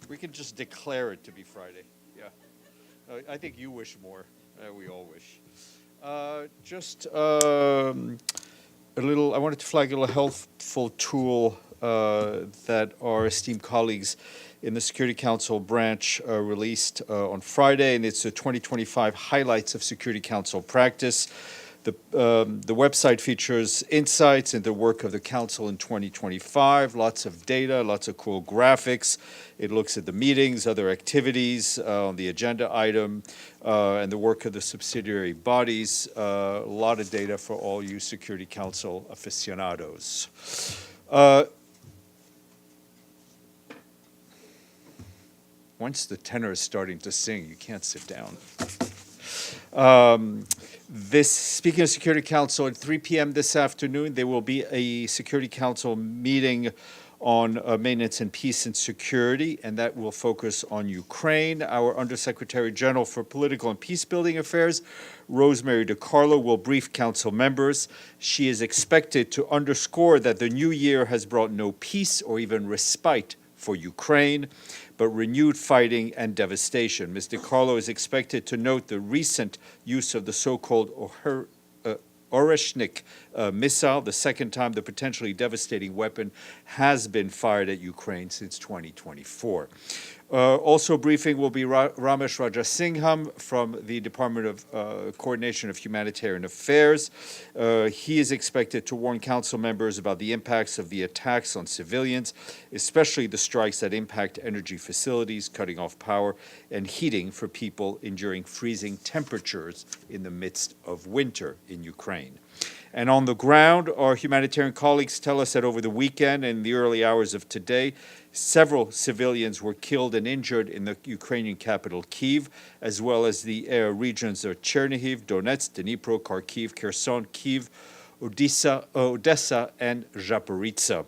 We can just declare it to be Friday. Yeah. I think you wish more. We all wish. Just a little, I wanted to flag a little helpful tool that our esteemed colleagues in the Security Council branch released on Friday, and it's the 2025 Highlights of Security Council Practice. The website features insights into the work of the Council in 2025, lots of data, lots of cool graphics. It looks at the meetings, other activities on the agenda item, and the work of the subsidiary bodies. A lot of data for all you Security Council aficionados. Once the tenor is starting to sing, you can't sit down. Speaking of Security Council, at 3 p.m. this afternoon, there will be a Security Council meeting on maintenance and peace and security, and that will focus on Ukraine. Our Undersecretary General for Political and Peacebuilding Affairs, Rosemary DiCarlo, will brief Council members. She is expected to underscore that the new year has brought no peace or even respite for Ukraine, but renewed fighting and devastation. Ms. DiCarlo is expected to note the recent use of the so-called Oreshnik missile, the second time the potentially devastating weapon has been fired at Ukraine since 2024. Also briefing will be Ramesh Rajasingham from the Department of Coordination of Humanitarian Affairs. He is expected to warn council members about the impacts of the attacks on civilians, especially the strikes that impact energy facilities, cutting off power and heating for people enduring freezing temperatures in the midst of winter in Ukraine. And on the ground, our humanitarian colleagues tell us that over the weekend and the early hours of today, several civilians were killed and injured in the Ukrainian capital, Kyiv, as well as the regions of Chernihiv, Donetsk, Dnipro, Kharkiv, Kherson, Kyiv, Odessa, and Zaporizhzhia.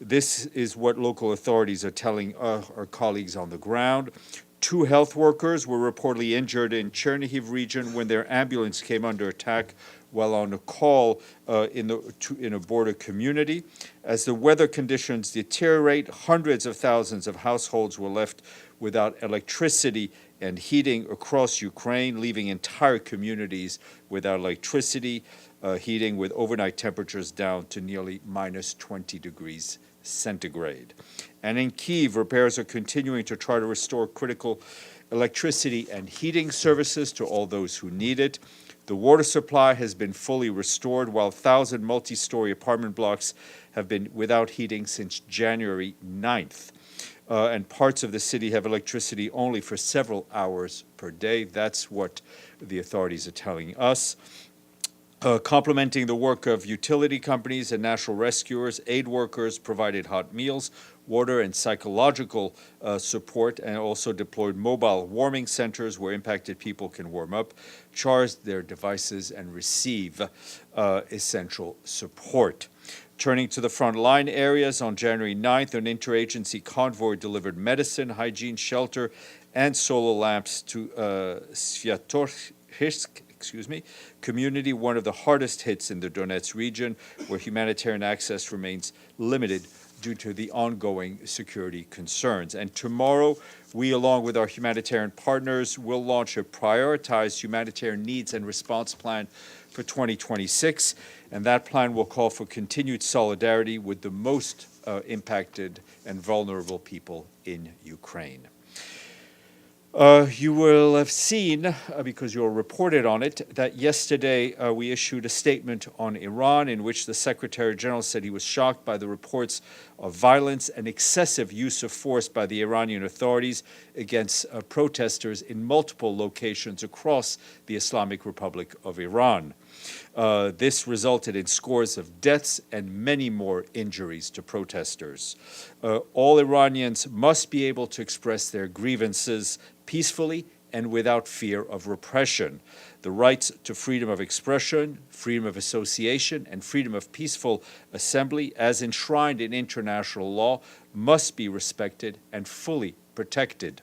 This is what local authorities are telling our colleagues on the ground. 2 health workers were reportedly injured in Chernihiv region when their ambulance came under attack while on a call in a border community. As the weather conditions deteriorate, hundreds of thousands of households were left without electricity and heating across Ukraine, leaving entire communities without electricity, heating, with overnight temperatures down to nearly minus 20 degrees centigrade. And in Kyiv, repairs are continuing to try to restore critical electricity and heating services to all those who need it. The water supply has been fully restored, while 1,000 multi-story apartment blocks have been without heating since January 9th. And parts of the city have electricity only for several hours per day. That's what the authorities are telling us. Complementing the work of utility companies and national rescuers, aid workers provided hot meals, water, and psychological support, and also deployed mobile warming centers where impacted people can warm up, charge their devices, and receive essential support. Turning to the frontline areas, on January 9th, an interagency convoy delivered medicine, hygiene, shelter, and solar lamps to Sviatohirsk, community, one of the hardest hits in the Donetsk region, where humanitarian access remains limited due to the ongoing security concerns. And tomorrow, we, along with our humanitarian partners, will launch a prioritized humanitarian needs and response plan for 2026, and that plan will call for continued solidarity with the most impacted and vulnerable people in Ukraine. You will have seen, because you reported on it, that yesterday we issued a statement on Iran in which the Secretary General said he was shocked by the reports of violence and excessive use of force by the Iranian authorities against protesters in multiple locations across the Islamic Republic of Iran. This resulted in scores of deaths and many more injuries to protesters. All Iranians must be able to express their grievances peacefully and without fear of repression. The rights to freedom of expression, freedom of association, and freedom of peaceful assembly, as enshrined in international law, must be respected and fully protected.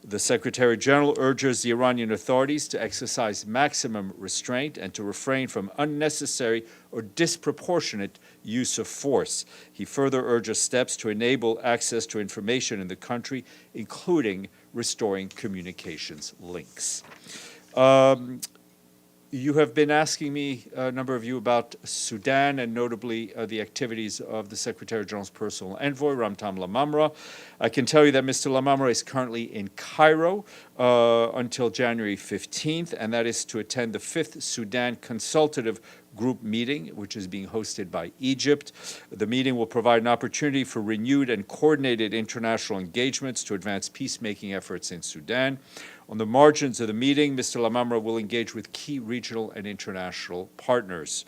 The Secretary General urges the Iranian authorities to exercise maximum restraint and to refrain from unnecessary or disproportionate use of force. He further urges steps to enable access to information in the country, including restoring communications links. You have been asking me, a number of you, about Sudan and notably the activities of the Secretary General's personal envoy, Ramtam Lamamra. I can tell you that Mr. Lamamra is currently in Cairo until January 15th, and that is to attend the 5th Sudan Consultative Group meeting, which is being hosted by Egypt. The meeting will provide an opportunity for renewed and coordinated international engagements to advance peacemaking efforts in Sudan. On the margins of the meeting, Mr. Lamamra will engage with key regional and international partners.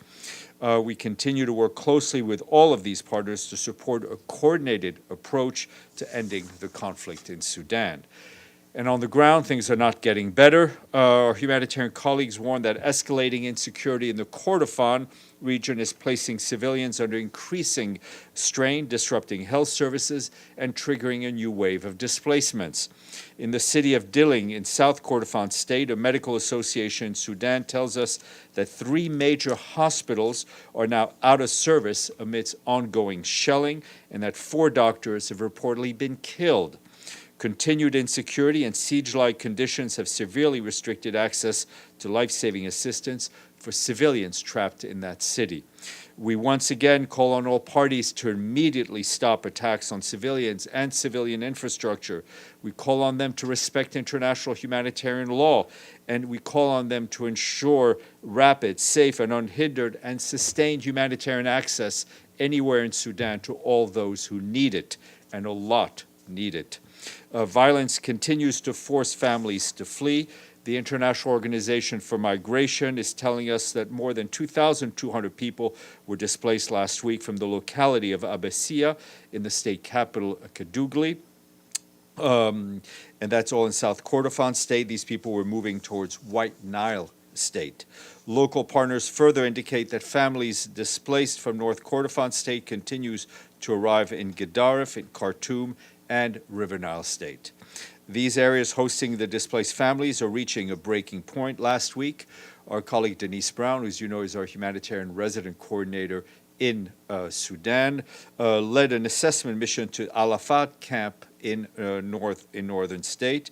We continue to work closely with all of these partners to support a coordinated approach to ending the conflict in Sudan. And on the ground, things are not getting better. Our humanitarian colleagues warn that escalating insecurity in the Kordofan region is placing civilians under increasing strain, disrupting health services, and triggering a new wave of displacements. In the city of Dilling in South Kordofan State, a medical association in Sudan tells us that 3 major hospitals are now out of service amidst ongoing shelling, and that 4 doctors have reportedly been killed. Continued insecurity and siege-like conditions have severely restricted access to life-saving assistance for civilians trapped in that city. We once again call on all parties to immediately stop attacks on civilians and civilian infrastructure. We call on them to respect international humanitarian law, and we call on them to ensure rapid, safe, and unhindered and sustained humanitarian access anywhere in Sudan to all those who need it, and a lot need it. Violence continues to force families to flee. The International Organization for Migration is telling us that more than 2,200 people were displaced last week from the locality of Abbasia in the state capital, Kadugli. And that's all in South Kordofan State. These people were moving towards White Nile State. Local partners further indicate that families displaced from North Kordofan State continues to arrive in Gedaref, in Khartoum, and River Nile State. These areas hosting the displaced families are reaching a breaking point. Last week, our colleague Denise Brown, who, as you know, is our humanitarian resident coordinator in Sudan, led an assessment mission to Al-Afat camp in northern state,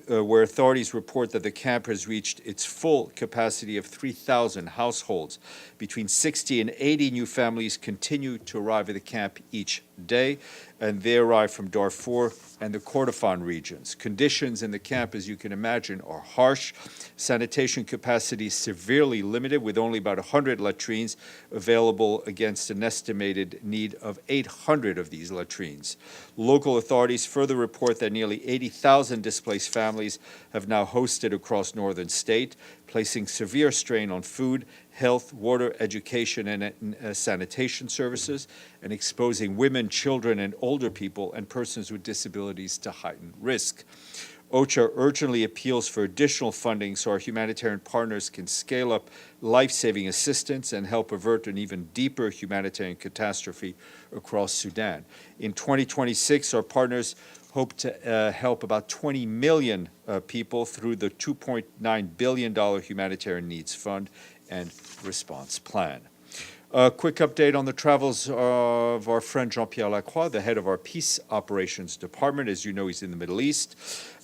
where authorities report that the camp has reached its full capacity of 3,000 households. Between 60 and 80 new families continue to arrive at the camp each day, and they arrive from Darfur and the Kordofan regions. Conditions in the camp, as you can imagine, are harsh. Sanitation capacity is severely limited, with only about 100 latrines available against an estimated need of 800 of these latrines. Local authorities further report that nearly 80,000 displaced families have now hosted across northern state, placing severe strain on food, health, water, education, and sanitation services, and exposing women, children, and older people and persons with disabilities to heightened risk. OCHA urgently appeals for additional funding so our humanitarian partners can scale up life-saving assistance and help avert an even deeper humanitarian catastrophe across Sudan. In 2026, our partners hope to help about 20 million people through the $2.9 billion Humanitarian Needs Fund and Response Plan. A quick update on the travels of our friend Jean-Pierre Lacroix, the head of our Peace Operations Department. As you know, he's in the Middle East.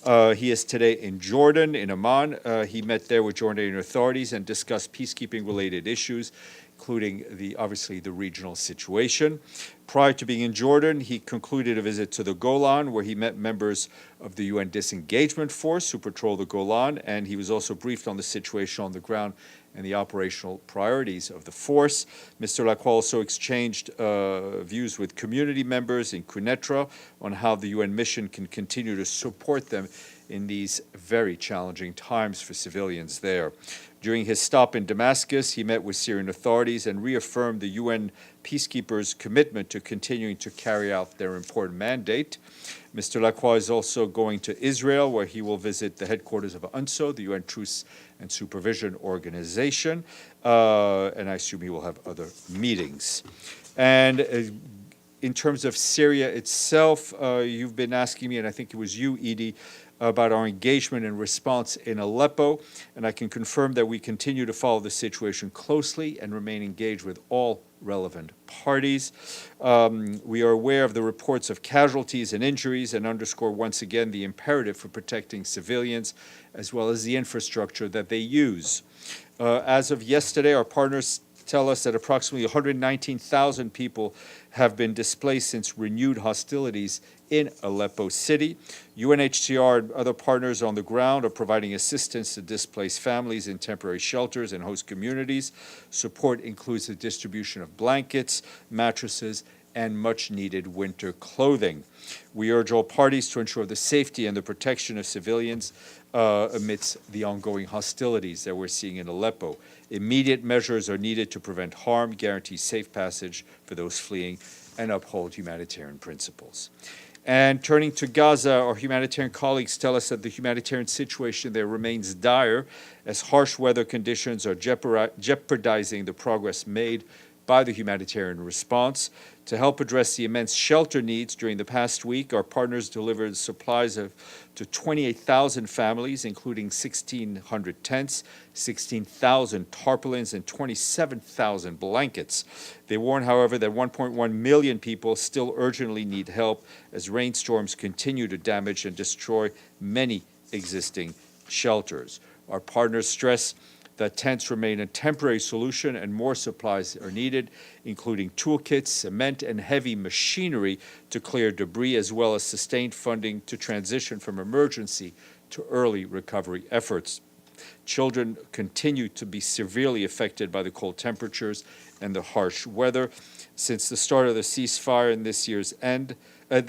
He is today in Jordan, in Amman. He met there with Jordanian authorities and discussed peacekeeping-related issues, including obviously the regional situation. Prior to being in Jordan, he concluded a visit to the Golan, where he met members of the UN Disengagement Force who patrol the Golan, and he was also briefed on the situation on the ground and the operational priorities of the force. Mr. Lacroix also exchanged views with community members in Quneitra on how the UN mission can continue to support them in these very challenging times for civilians there. During his stop in Damascus, he met with Syrian authorities and reaffirmed the UN peacekeepers' commitment to continuing to carry out their important mandate. Mr. Lacroix is also going to Israel, where he will visit the headquarters of UNSO, the UN Truce and Supervision Organization, and I assume he will have other meetings. And in terms of Syria itself, you've been asking me, and I think it was you, Edie, about our engagement and response in Aleppo, and I can confirm that we continue to follow the situation closely and remain engaged with all relevant parties. We are aware of the reports of casualties and injuries and underscore once again the imperative for protecting civilians as well as the infrastructure that they use. As of yesterday, our partners tell us that approximately 119,000 people have been displaced since renewed hostilities in Aleppo City. UNHCR and other partners on the ground are providing assistance to displaced families in temporary shelters and host communities. Support includes the distribution of blankets, mattresses, and much-needed winter clothing. We urge all parties to ensure the safety and the protection of civilians amidst the ongoing hostilities that we're seeing in Aleppo. Immediate measures are needed to prevent harm, guarantee safe passage for those fleeing, and uphold humanitarian principles. And turning to Gaza, our humanitarian colleagues tell us that the humanitarian situation there remains dire as harsh weather conditions are jeopardizing the progress made by the humanitarian response. To help address the immense shelter needs during the past week, our partners delivered supplies to 28,000 families, including 1,600 tents, 16,000 tarpaulins, and 27,000 blankets. They warn, however, that 1.1 million people still urgently need help as rainstorms continue to damage and destroy many existing shelters. Our partners stress that tents remain a temporary solution and more supplies are needed, including toolkits, cement, and heavy machinery to clear debris, as well as sustained funding to transition from emergency to early recovery efforts. Children continue to be severely affected by the cold temperatures and the harsh weather. Since the start of the ceasefire in at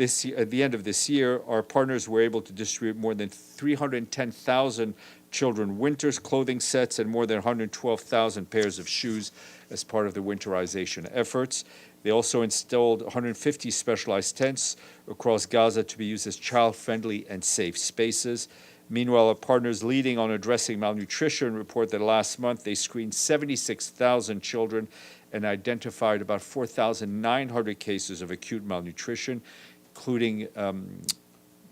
the end of this year, our partners were able to distribute more than 310,000 children winter's clothing sets and more than 112,000 pairs of shoes as part of the winterization efforts. They also installed 150 specialized tents across Gaza to be used as child-friendly and safe spaces. Meanwhile, our partners leading on addressing malnutrition report that last month they screened 76,000 children and identified about 4,900 cases of acute malnutrition, including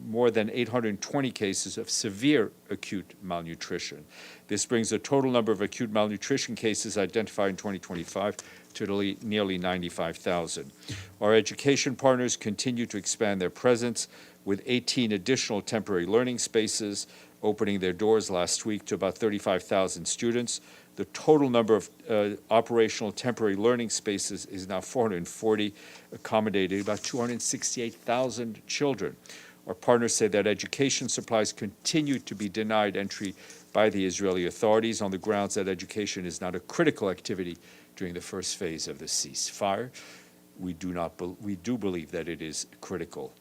more than 820 cases of severe acute malnutrition. This brings the total number of acute malnutrition cases identified in 2025 to nearly 95,000. Our education partners continue to expand their presence with 18 additional temporary learning spaces opening their doors last week to about 35,000 students. The total number of operational temporary learning spaces is now 440, accommodating about 268,000 children. Our partners say that education supplies continue to be denied entry by the Israeli authorities on the grounds that education is not a critical activity during the first phase of the ceasefire. We do believe that it is critical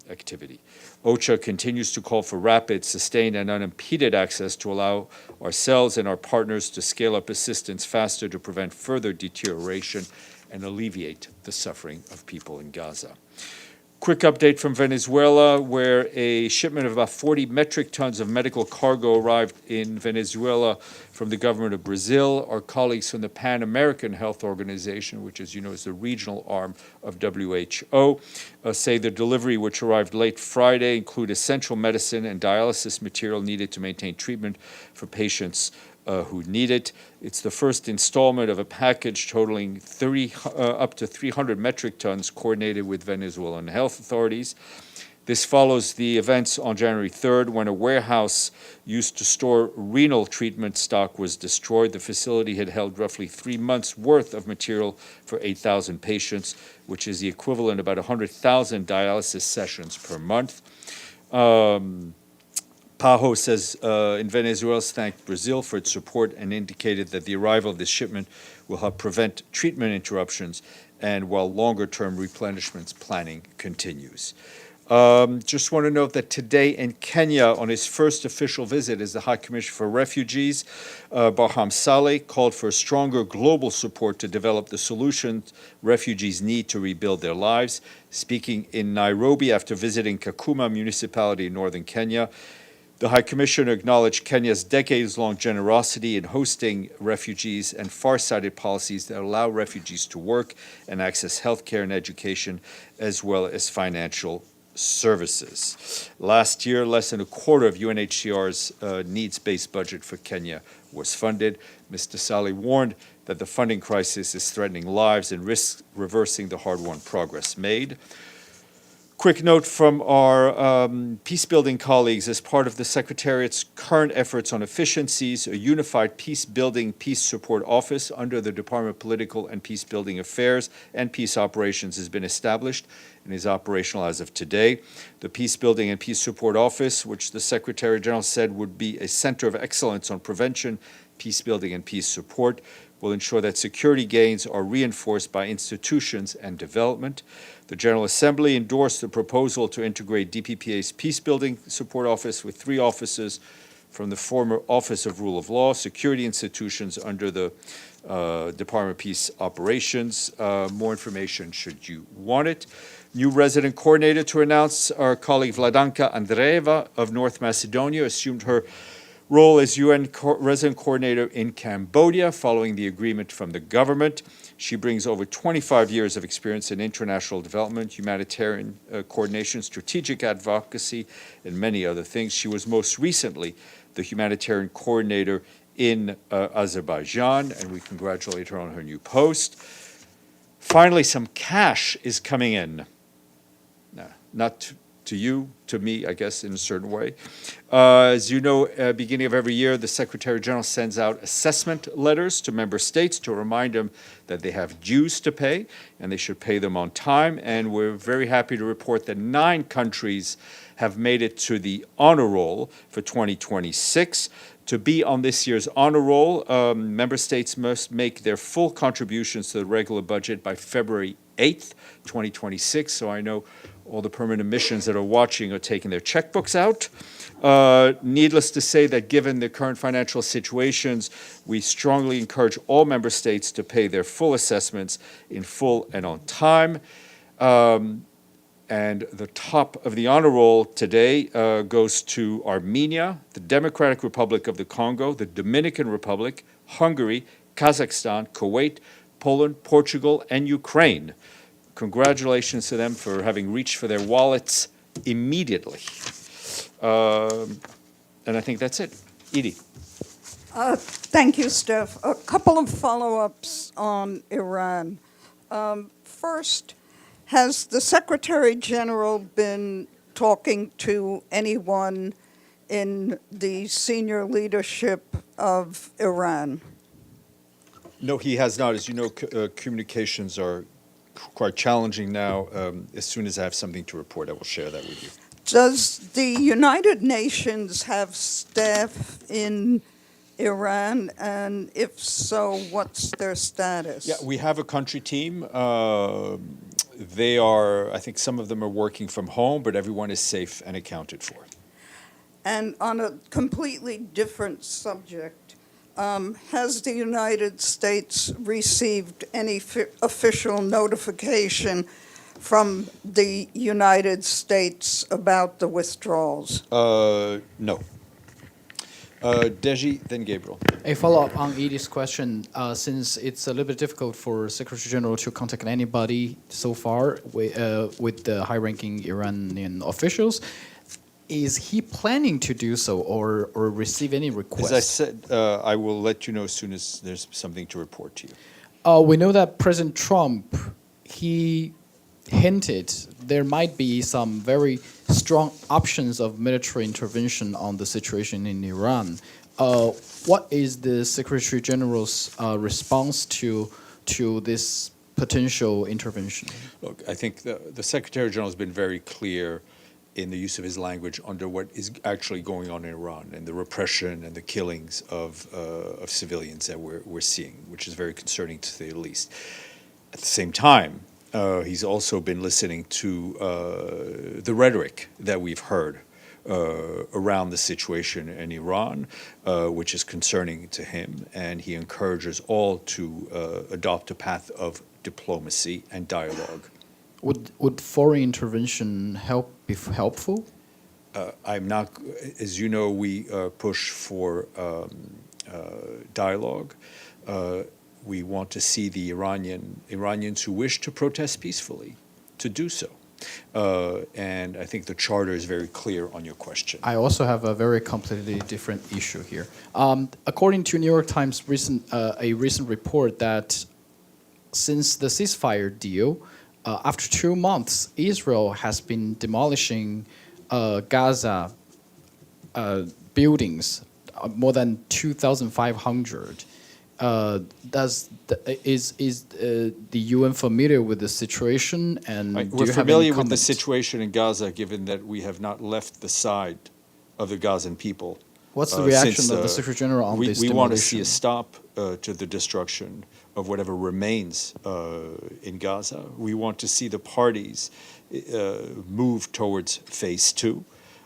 activity. OCHA continues to call for rapid, sustained, and unimpeded access to allow ourselves and our partners to scale up assistance faster to prevent further deterioration and alleviate the suffering of people in Gaza. Quick update from Venezuela, where a shipment of about 40 metric tons of medical cargo arrived in Venezuela from the government of Brazil. Our colleagues from the Pan American Health Organization, which, as you know, is the regional arm of WHO, say the delivery, which arrived late Friday, include essential medicine and dialysis material needed to maintain treatment for patients who need it. It's the first installment of a package totaling up to 300 metric tons coordinated with Venezuelan health authorities. This follows the events on January 3rd when a warehouse used to store renal treatment stock was destroyed. The facility had held roughly 3 months' worth of material for 8,000 patients, which is the equivalent of about 100,000 dialysis sessions per month. PAHO says in Venezuela thanked Brazil for its support and indicated that the arrival of this shipment will help prevent treatment interruptions and while longer-term replenishment planning continues. Just want to note that today in Kenya, on his first official visit as the High Commissioner for Refugees, Barham Saleh called for stronger global support to develop the solutions refugees need to rebuild their lives. Speaking in Nairobi after visiting Kakuma municipality in northern Kenya, The High Commissioner acknowledged Kenya's decades-long generosity in hosting refugees and far-sighted policies that allow refugees to work and access health care and education, as well as financial services. Last year, less than a quarter of UNHCR's needs-based budget for Kenya was funded. Mr. Sali warned that the funding crisis is threatening lives and risks reversing the hard-won progress made. Quick note from our peacebuilding colleagues: as part of the Secretariat's current efforts on efficiencies, a unified peacebuilding peace support office under the Department of Political and Peacebuilding Affairs and Peace Operations has been established and is operational as of today. The Peacebuilding and Peace Support Office, which the Secretary General said would be a center of excellence on prevention, peacebuilding, and peace support, will ensure that security gains are reinforced by institutions and development. The General Assembly endorsed the proposal to integrate DPPA's Peacebuilding Support Office with 3 offices from the former Office of Rule of Law, security institutions under the Department of Peace Operations. More information should you want it. New resident coordinator to announce, our colleague Vladanka Andreeva of North Macedonia assumed her role as UN resident coordinator in Cambodia following the agreement from the government. She brings over 25 years of experience in international development, humanitarian coordination, strategic advocacy, and many other things. She was most recently the humanitarian coordinator in Azerbaijan, and we congratulate her on her new post. Finally, some cash is coming in. Not to you, to me, I guess, in a certain way. As you know, beginning of every year, the Secretary General sends out assessment letters to member states to remind them that they have dues to pay, and they should pay them on time. And we're very happy to report that 9 countries have made it to the honor roll for 2026. To be on this year's honor roll, member states must make their full contributions to the regular budget by February 8th, 2026. So I know all the permanent missions that are watching are taking their checkbooks out. Needless to say that given the current financial situations, we strongly encourage all member states to pay their full assessments in full and on time. And the top of the honor roll today goes to Armenia, the Democratic Republic of the Congo, the Dominican Republic, Hungary, Kazakhstan, Kuwait, Poland, Portugal, and Ukraine. Congratulations to them for having reached for their wallets immediately. And I think that's it. Edie. Thank you, Steph. A couple of follow-ups on Iran. First, has the Secretary General been talking to anyone in the senior leadership of Iran? No, he has not. As you know, communications are quite challenging now. As soon as I have something to report, I will share that with you. Does the United Nations have staff in Iran? And if so, what's their status? Yeah, we have a country team. They are, I think some of them are working from home, but everyone is safe and accounted for. And on a completely different subject, has the United States received any official notification from the United States about the withdrawals? No. Deji, then Gabriel. A follow-up on Edie's question, since it's a little bit difficult for Secretary General to contact anybody so far with the high-ranking Iranian officials, is he planning to do so or receive any requests? As I said, I will let you know as soon as there's something to report to you. We know that President Trump, he hinted there might be some very strong options of military intervention on the situation in Iran. What is the Secretary General's response to this potential intervention? Look, I think the Secretary General has been very clear in the use of his language under what is actually going on in Iran and the repression and the killings of civilians that we're seeing, which is very concerning to say the least. At the same time, he's also been listening to the rhetoric that we've heard around the situation in Iran, which is concerning to him, and he encourages all to adopt a path of diplomacy and dialogue. Would foreign intervention be helpful? I'm not, as you know, we push for dialogue. We want to see the Iranians who wish to protest peacefully to do so. And I think the charter is very clear on your question. I also have a very completely different issue here. According to New York Times a recent report that since the ceasefire deal, after 2 months, Israel has been demolishing Gaza buildings, more than 2,500. Is the UN familiar with the situation, and do We're you have any familiar with the comment? situation in Gaza, given that we have not left the side of the Gazan people. What's the reaction since, of the Secretary General on this We want to see demolition? a stop to the destruction of whatever remains in Gaza. We want to see the parties move towards phase 2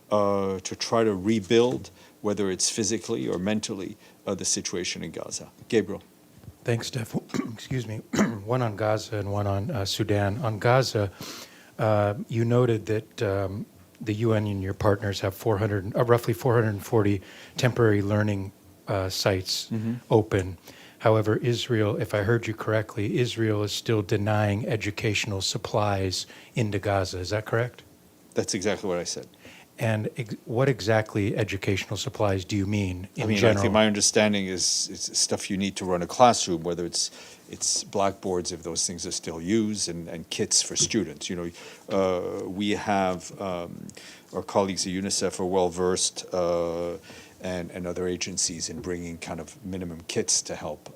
to try to rebuild, whether it's physically or mentally, the situation in Gaza. Gabriel. Thanks, Steph. Excuse me. One on Gaza and one on Sudan. On Gaza, you noted that the UN and your partners have roughly 440 temporary learning sites open. However, Israel, if I heard you correctly, Israel is still denying educational supplies into Gaza. Is that correct? That's exactly what I said. And what exactly educational supplies do you mean in I general? think my understanding is it's stuff you need to run a classroom, whether it's blackboards, if those things are still used, and kits for students. We have our colleagues at UNICEF are well versed, and other agencies in bringing kind of minimum kits to help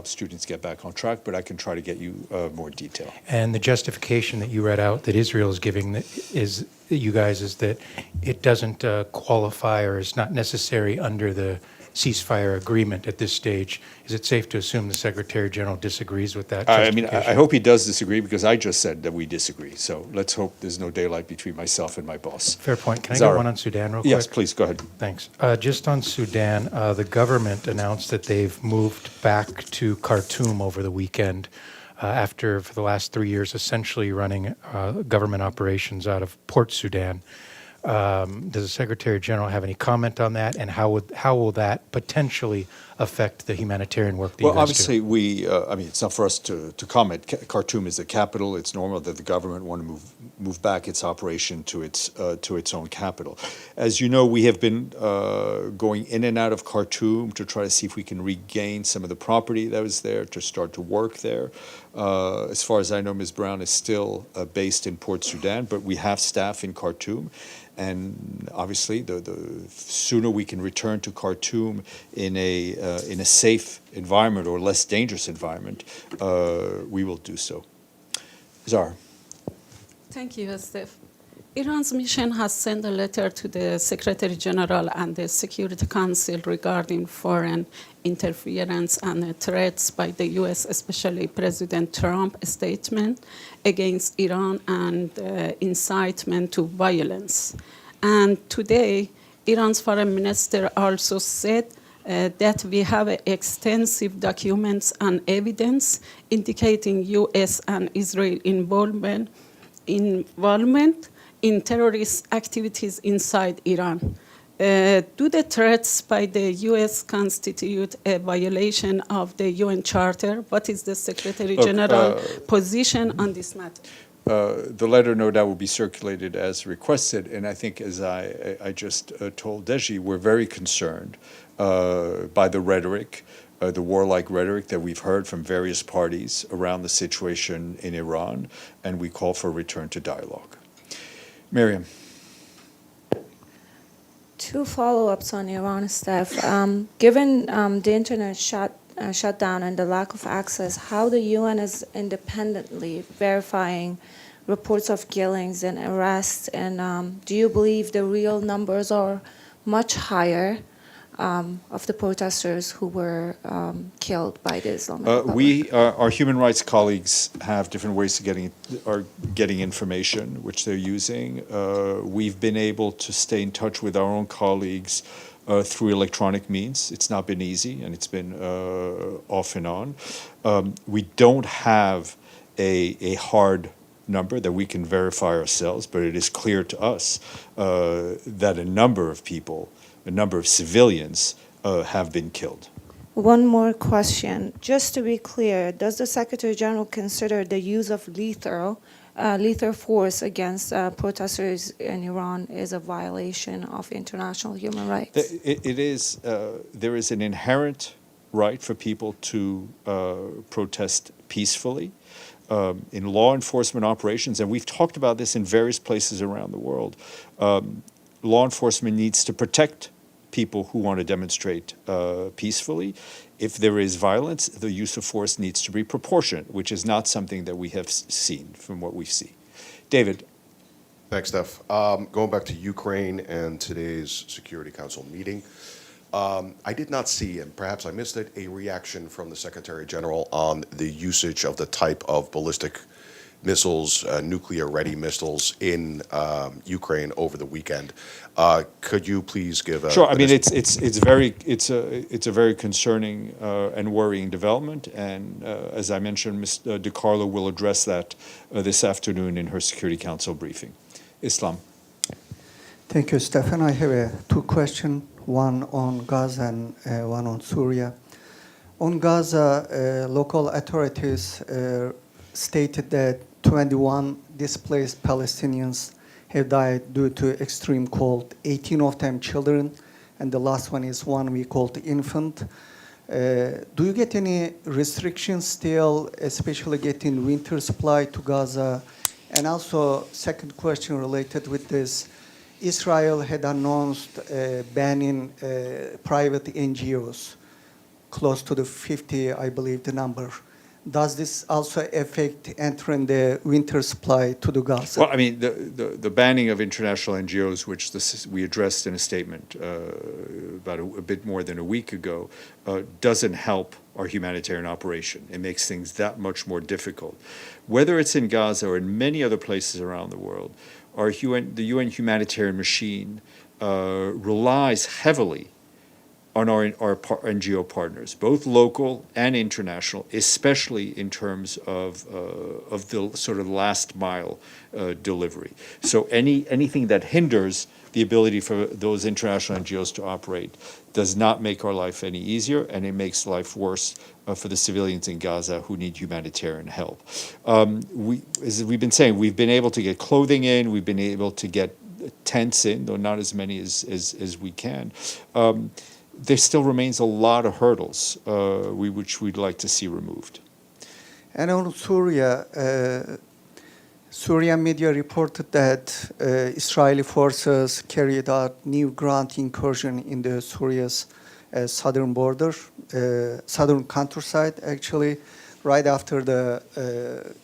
students get back on track. But I can try to get you more detail. And the justification that you read out that Israel is giving is that it doesn't qualify or is not necessary under the ceasefire agreement at this stage. Is it safe to assume the Secretary General disagrees with that justification? I hope he does disagree, because I just said that we disagree. So let's hope there's no daylight between myself and my boss. Fair point. Can I Zara. get one on Sudan real quick? Yes, please, go ahead. Thanks. Just on Sudan, the government announced that they've moved back to Khartoum over the weekend after, for the last 3 years, essentially running government operations out of Port Sudan. Does the Secretary General have any comment on that, and how will that potentially affect the humanitarian work that you Well, guys obviously, do? it's not for us to comment. Khartoum is the capital. It's normal that the government want to move back its operation to its own capital. As you know, we have been going in and out of Khartoum to try to see if we can regain some of the property that was there, to start to work there. As far as I know, Ms. Brown is still based in Port Sudan, but we have staff in Khartoum. And obviously, the sooner we can return to Khartoum in a safe environment, or less dangerous environment, we will do so. Zara. Thank you, Steph. Iran's mission has sent a letter to the Secretary General and the Security Council regarding foreign interference and threats by the U.S., especially President Trump's statement against Iran and incitement to violence. And today, Iran's foreign minister also said that we have extensive documents and evidence indicating U.S. and Israel involvement in terrorist activities inside Iran. Do the threats by the U.S. constitute a violation of the UN Charter? What is the Secretary General position on this matter? The letter, no doubt, will be circulated as requested, and I think, as I just told Deji, we're very concerned by the rhetoric, the warlike rhetoric that we've heard from various parties around the situation in Iran, and we call for a return to dialogue. Miriam. 2 follow-ups on Iran, Steph. Given the internet shutdown and the lack of access, how the UN is independently verifying reports of killings and arrests, and do you believe the real numbers are much higher of the protesters who were killed by the Islamic Republic? Our human rights colleagues have different ways of getting information, which they're using. We've been able to stay in touch with our own colleagues through electronic means. It's not been easy, and it's been off and on. We don't have a hard number that we can verify ourselves, but it is clear to us that a number of people, a number of civilians have been killed. One more question. Just to be clear, does the Secretary General consider the use of lethal force against protesters in Iran is a violation of international human rights? It is. There is an inherent right for people to protest peacefully in law enforcement operations, and we've talked about this in various places around the world. Law enforcement needs to protect people who want to demonstrate peacefully. If there is violence, the use of force needs to be proportionate, which is not something that we have seen from what we see. David. Thanks, Steph. Going back to Ukraine and today's Security Council meeting, I did not see, and perhaps I missed it, a reaction from the Secretary General on the usage of the type of ballistic missiles, nuclear-ready missiles in Ukraine over the weekend. Could you please give a... Sure. I mean, it's a very concerning and worrying development, and as I mentioned, Ms. DiCarlo will address that this afternoon in her Security Council briefing. Islam. Thank you, Stéphane. I have two questions, one on Gaza and one on Syria. On Gaza, local authorities stated that 21 displaced Palestinians have died due to extreme cold, 18 of them children, and the last one is 1 week old infant. Do you get any restrictions still, especially getting winter supply to Gaza? And also, second question related with this, Israel had announced banning private NGOs, close to the 50, I believe, the number. Does this also affect entering the winter supply to the Gaza? Well, I mean, the banning of international NGOs, which we addressed in a statement about a bit more than a week ago, doesn't help our humanitarian operation. It makes things that much more difficult. Whether it's in Gaza or in many other places around the world, the UN humanitarian machine relies heavily on our NGO partners, both local and international, especially in terms of the sort of last mile delivery. So anything that hinders the ability for those international NGOs to operate does not make our life any easier, and it makes life worse for the civilians in Gaza who need humanitarian help. As we've been saying, we've been able to get clothing in, we've been able to get tents in, though not as many as we can. There still remains a lot of hurdles which we'd like to see removed. And on Syria, Syrian media reported that Israeli forces carried out new ground incursion in the Syria's southern border, southern countryside, actually, right after the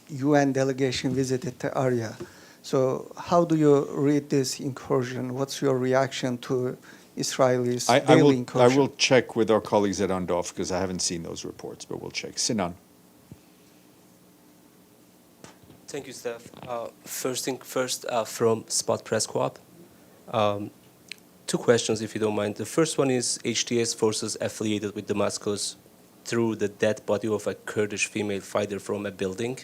UN delegation visited the area. So how do you read this incursion? What's your reaction to Israelis' daily incursion? I will check with our colleagues at UNDOF because I haven't seen those reports, but we'll check. Sinan. Thank you, Steph. First thing first, from Spot Press Co-op. Two questions, if you don't mind. The first one is HTS forces affiliated with Damascus threw the dead body of a Kurdish female fighter from a building.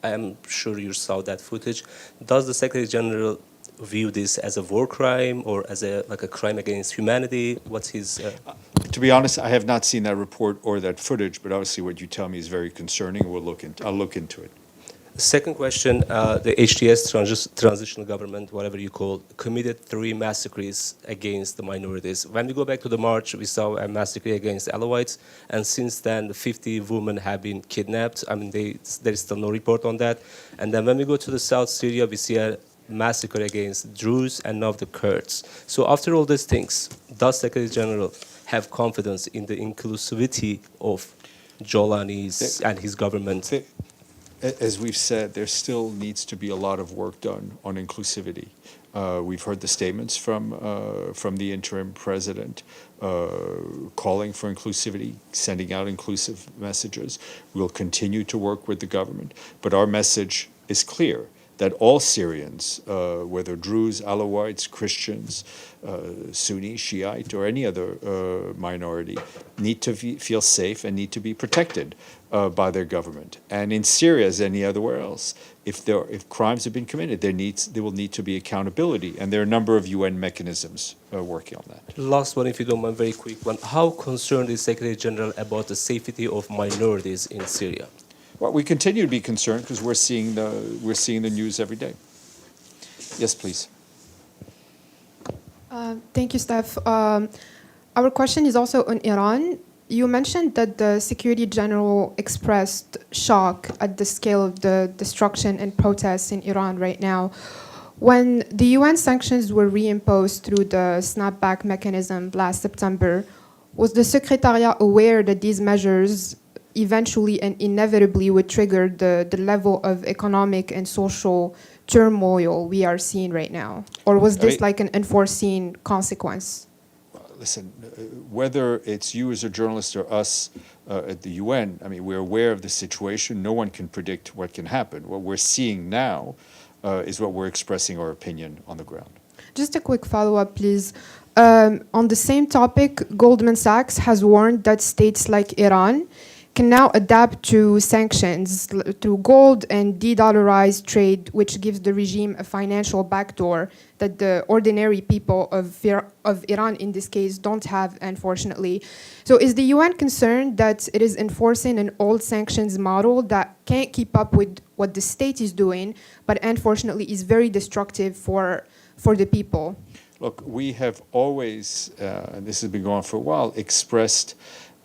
I am sure you saw that footage. Does the Secretary General view this as a war crime or as a crime against humanity? What's his... To be honest, I have not seen that report or that footage, but obviously what you tell me is very concerning. I'll look into it. Second question, the HTS transitional government, whatever you call, committed 3 massacres against the minorities. When we go back to the march, we saw a massacre against Alawites, and since then, 50 women have been kidnapped. I mean, there is still no report on that. And then when we go to the South Syria, we see a massacre against Druze and now the Kurds. So after all these things, does Secretary General have confidence in the inclusivity of Jolani's and his government? As we've said, there still needs to be a lot of work done on inclusivity. We've heard the statements from the interim president calling for inclusivity, sending out inclusive messages. We'll continue to work with the government, but our message is clear, that all Syrians, whether Druze, Alawites, Christians, Sunni, Shiite, or any other minority, need to feel safe and need to be protected by their government. And in Syria, as anywhere else, if crimes have been committed, there will need to be accountability, and there are a number of UN mechanisms working on that. Last one, if you don't mind, very quick one. How concerned is Secretary General about the safety of minorities in Syria? Well, we continue to be concerned because we're seeing the news every day. Yes, please. Thank you, Steph. Our question is also on Iran. You mentioned that the Secretary General expressed shock at the scale of the destruction and protests in Iran right now. When the UN sanctions were reimposed through the snapback mechanism last September, was the Secretariat aware that these measures eventually and inevitably would trigger the level of economic and social turmoil we are seeing right now? Or was this like an unforeseen consequence? Listen, whether it's you as a journalist or us at the UN, I mean, we're aware of the situation. No one can predict what can happen. What we're seeing now is what we're expressing our opinion on the ground. Just a quick follow-up, please. On the same topic, Goldman Sachs has warned that states like Iran can now adapt to sanctions through gold and de-dollarized trade, which gives the regime a financial backdoor that the ordinary people of Iran, in this case, don't have, unfortunately. So is the UN concerned that it is enforcing an old sanctions model that can't keep up with what the state is doing, but unfortunately is very destructive for the people? Look, we have always, and this has been going on for a while, expressed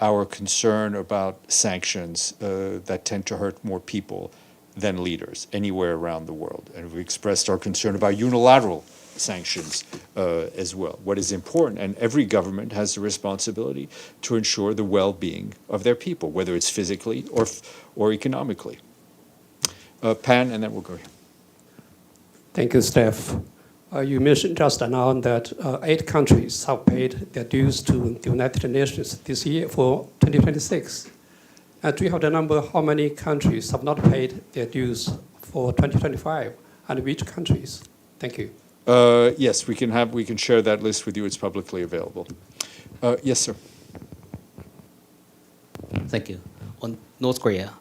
our concern about sanctions that tend to hurt more people than leaders anywhere around the world. And we expressed our concern about unilateral sanctions as well. What is important, and every government has the responsibility to ensure the well-being of their people, whether it's physically or economically. Pan, and then we'll go here. Thank you, Steph. You mentioned just now that 8 countries have paid their dues to the United Nations this year for 2026. Do you have the number how many countries have not paid their dues for 2025, and which countries? Thank you. Yes, we can share that list with you. It's publicly available. Yes, sir. Thank you. On North Korea,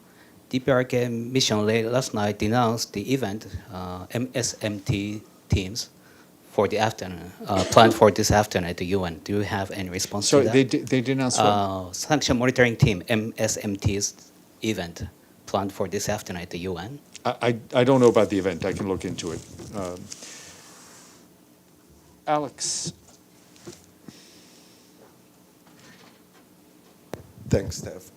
DPRK mission last night denounced the event MSMT teams for the afternoon, planned for this afternoon at the UN. Do you have any response to that? They denounced what? Sanction monitoring team, MSMT's event planned for this afternoon at the UN. I don't know about the event. I can look into it. Alex. Thanks, Steph.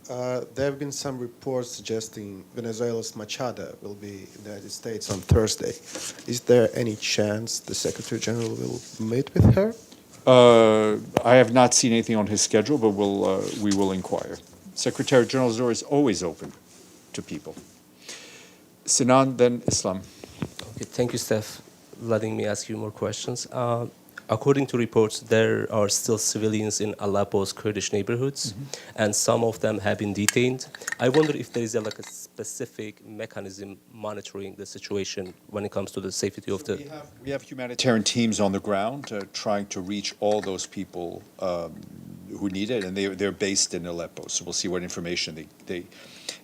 There have been some reports suggesting Venezuela's Machada will be in the United States on Thursday. Is there any chance the Secretary General will meet with her? I have not seen anything on his schedule, but we will inquire. Secretary General's door is always open to people. Sinan, then Islam. Okay, thank you, Steph, letting me ask you more questions. According to reports, there are still civilians in Aleppo's Kurdish neighborhoods, and some of them have been detained. I wonder if there is a specific mechanism monitoring the situation when it comes to the safety of the... We have humanitarian teams on the ground trying to reach all those people who need it, and they're based in Aleppo. So we'll see what information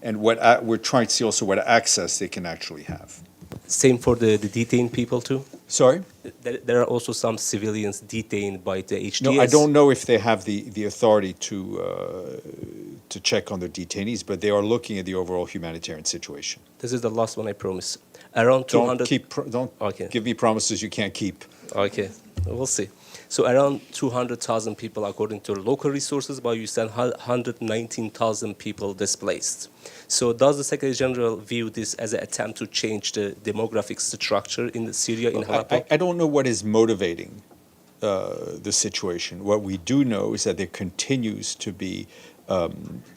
and what we're trying to see also what access they can actually have. Same for the detained people too? Sorry? There are also some civilians detained by the HTS. No, I don't know if they have the authority to check on their detainees, but they are looking at the overall humanitarian situation. This is the last one, I promise. Around 200... Don't give me promises you can't keep. Okay, we'll see. So around 200,000 people, according to local resources, but you said 119,000 people displaced. So does the Secretary General view this as an attempt to change the demographic structure in Syria, in Aleppo? I don't know what is motivating the situation. What we do know is that there continues to be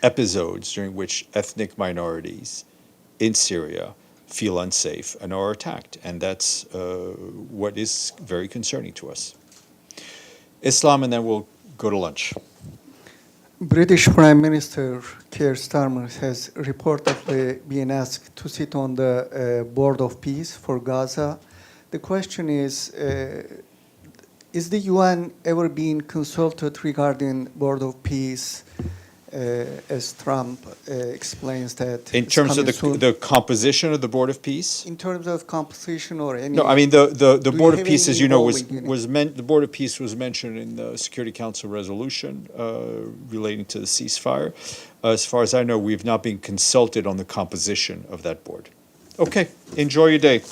episodes during which ethnic minorities in Syria feel unsafe and are attacked. And that's what is very concerning to us. Islam, and then we'll go to lunch. British Prime Minister Keir Starmer has reportedly been asked to sit on the Board of Peace for Gaza. The question is the UN ever been consulted regarding Board of Peace, as Trump explains that? In it's terms of coming soon? the composition of the Board of Peace? In terms of composition or any... No, I mean, the Do Board you of have Peace, any as you know, involvement in the Board of Peace was mentioned in the Security Council resolution relating to the ceasefire. As far as I know, we've not been consulted on the composition of that board. Okay, enjoy your day.